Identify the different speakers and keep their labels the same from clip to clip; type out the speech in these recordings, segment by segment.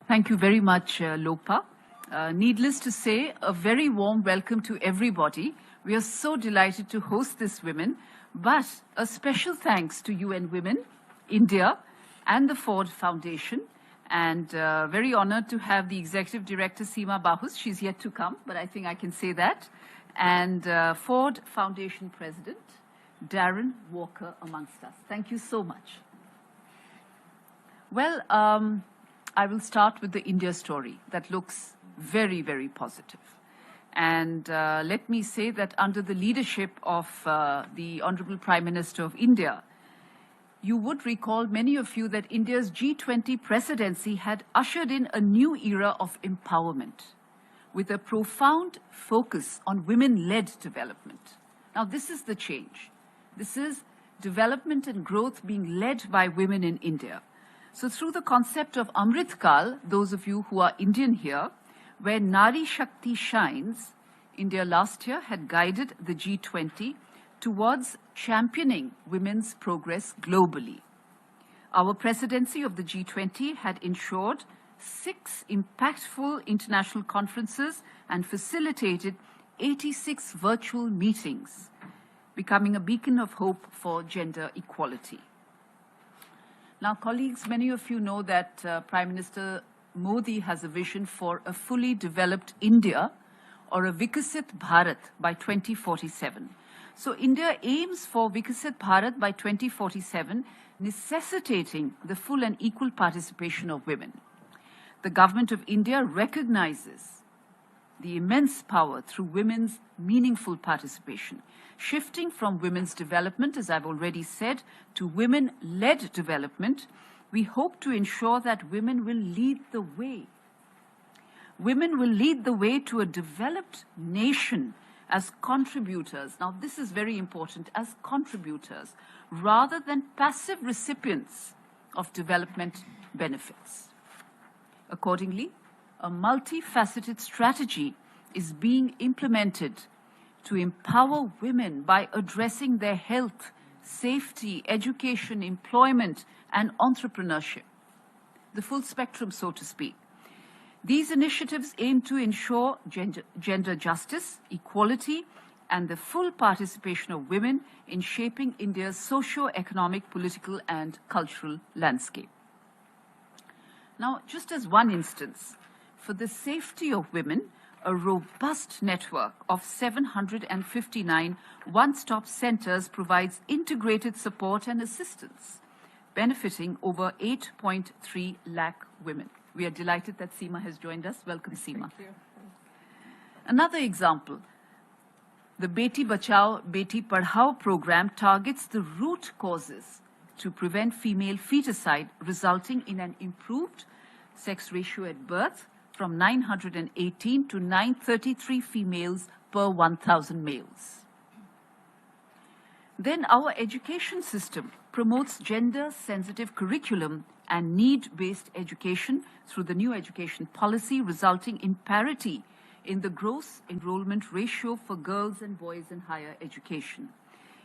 Speaker 1: Thank you very much, Lopa. Needless to say, a very warm welcome to everybody. We are so delighted to host this women, but a special thanks to UN Women, India, and the Ford Foundation, and very honored to have the Executive Director, Seema Bahus. She's yet to come, but I think I can say that. And Ford Foundation President, Darren Walker, amongst us. Thank you so much. Well, I will start with the India story that looks very, very positive. And let me say that under the leadership of the Honorable Prime Minister of India, you would recall, many of you, that India's G20 presidency had ushered in a new era of empowerment with a profound focus on women-led development. Now, this is the change. This is development and growth being led by women in India. So through the concept of Amrit Kal, those of you who are Indian here, where Nari Shakti shines, India last year had guided the G20 towards championing women's progress globally. Our presidency of the G20 had ensured 6 impactful international conferences and facilitated 86 virtual meetings, becoming a beacon of hope for gender equality. Now, colleagues, many of you know that Prime Minister Modi has a vision for a fully developed India, or a Vikasit Bharat, by 2047. So India aims for Vikasit Bharat by 2047, necessitating the full and equal participation of women. The government of India recognizes the immense power through women's meaningful participation, shifting from women's development, as I've already said, to women-led development. We hope to ensure that women will lead the way. Women will lead the way to a developed nation as contributors. Now, this is very important, as contributors, rather than passive recipients of development benefits. Accordingly, a multifaceted strategy is being implemented to empower women by addressing their health, safety, education, employment, and entrepreneurship. The full spectrum, so to speak. These initiatives aim to ensure gender justice, equality, and the full participation of women in shaping India's socio-economic, political, and cultural landscape. Now, just as one instance, for the safety of women, a robust network of 759 one-stop centers provides integrated support and assistance, benefiting over 8.3 lakh women. We are delighted that Seema has joined us. Welcome, Seema.
Speaker 2: Thank you.
Speaker 1: Another example, the Beti Bachao, Beti Padhao program targets the root causes to prevent female feticide, resulting in an improved sex ratio at birth from 918 to 933 females per 1,000 males. Then our education system promotes gender-sensitive curriculum and need-based education through the new education policy, resulting in parity in the gross enrollment ratio for girls and boys in higher education.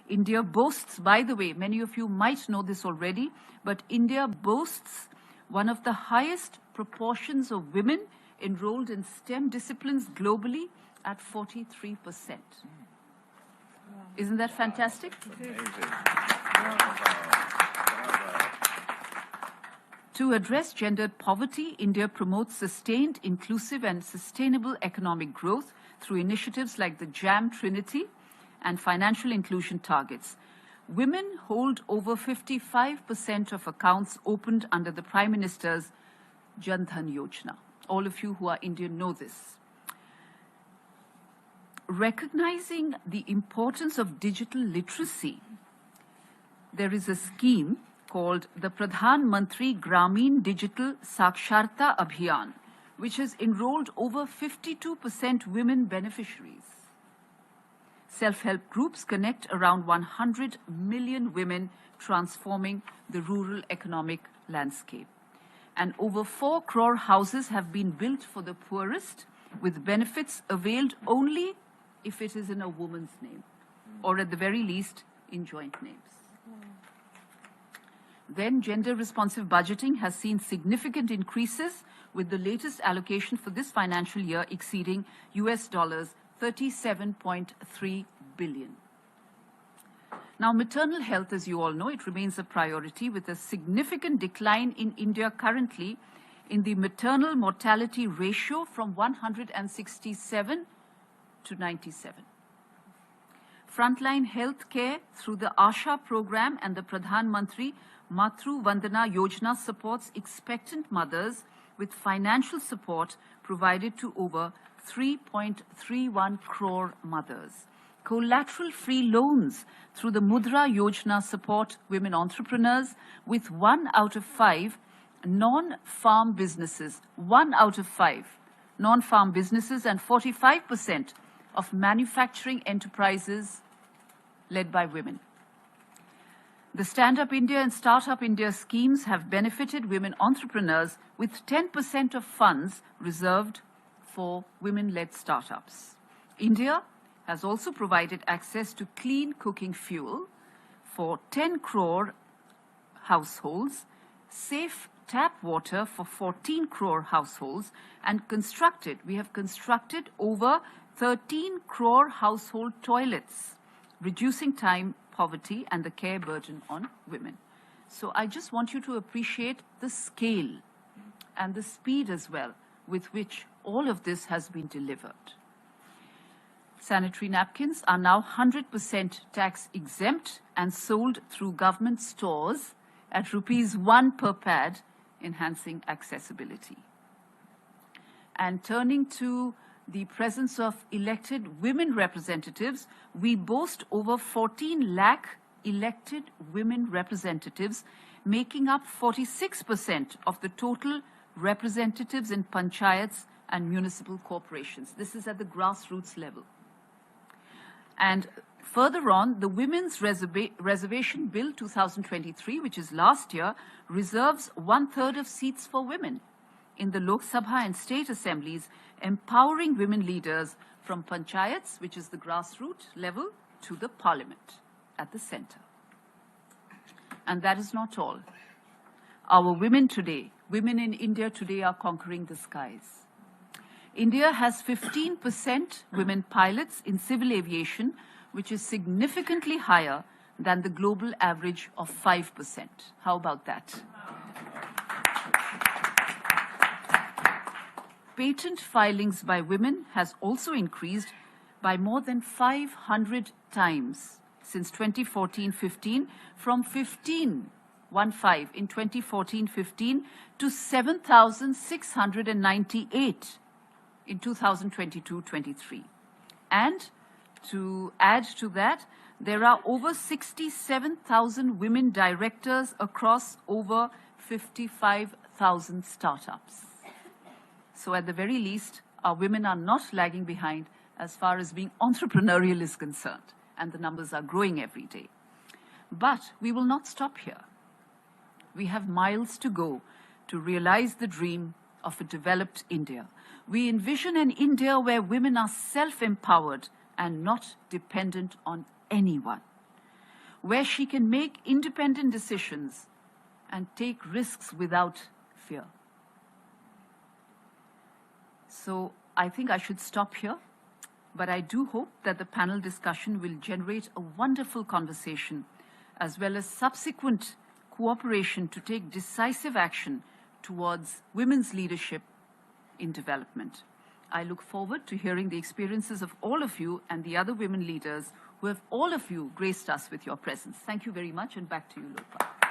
Speaker 1: India boasts, by the way, many of you might know this already, but India boasts one of the highest proportions of women enrolled in STEM disciplines globally at 43%. Isn't that fantastic? To address gendered poverty, India promotes sustained, inclusive, and sustainable economic growth through initiatives like the JAM Trinity and financial inclusion targets. Women hold over 55% of accounts opened under the Prime Minister's Jan Dhan Yojana. All of you who are Indian know this. Recognizing the importance of digital literacy, there is a scheme called the Pradhan Mantri Gramin Digital Saksharta Abhiyan, which has enrolled over 52% women beneficiaries. Self-help groups connect around 100 million women, transforming the rural economic landscape. And over 4 crore houses have been built for the poorest, with benefits availed only if it is in a woman's name, or at the very least in joint names. Then gender-responsive budgeting has seen significant increases with the latest allocation for this financial year exceeding US dollars 37.3 billion. Now, maternal health, as you all know, it remains a priority with a significant decline in India currently in the maternal mortality ratio from 167 to 97. Frontline health care through the ASHA program and the Pradhan Mantri Matru Vandana Yojana supports expectant mothers with financial support provided to over 3.31 crore mothers. Collateral-free loans through the Mudra Yojana support women entrepreneurs with 1 out of 5 non-farm businesses, 1 out of 5 non-farm businesses and 45% of manufacturing enterprises led by women. The Stand Up India and Startup India schemes have benefited women entrepreneurs with 10% of funds reserved for women-led startups. India has also provided access to clean cooking fuel for 10 crore households, safe tap water for 14 crore households, and we have constructed over 13 crore household toilets, reducing time, poverty, and the care burden on women. So I just want you to appreciate the scale and the speed as well with which all of this has been delivered. Sanitary napkins are now 100% tax exempt and sold through government stores at ₹1 per pad, enhancing accessibility. And turning to the presence of elected women representatives, we boast over 14 lakh elected women representatives, making up 46% of the total representatives in panchayats and municipal corporations. This is at the grassroots level. And further on, the Women's Reservation Bill 2023, which is last year, reserves 1/3 of seats for women in the Lok Sabha and state assemblies, empowering women leaders from panchayats, which is the grassroots level, to the parliament at the center. And that is not all. Our women today, women in India today are conquering the skies. India has 15% women pilots in civil aviation, which is significantly higher than the global average of 5%. How about that? Patent filings by women has also increased by more than 500 times since 2014-15, from 15 in 2014-15 to 7,698 in 2022-23. And to add to that, there are over 67,000 women directors across over 55,000 startups. So at the very least, our women are not lagging behind as far as being entrepreneurial is concerned, and the numbers are growing every day. But we will not stop here. We have miles to go to realize the dream of a developed India. We envision an India where women are self-empowered and not dependent on anyone, where she can make independent decisions and take risks without fear. So I think I should stop here, but I do hope that the panel discussion will generate a wonderful conversation as well as subsequent cooperation to take decisive action towards women's leadership in development. I look forward to hearing the experiences of all of you and the other women leaders who have all of you graced us with your presence. Thank you very much, and back to you, Lopa.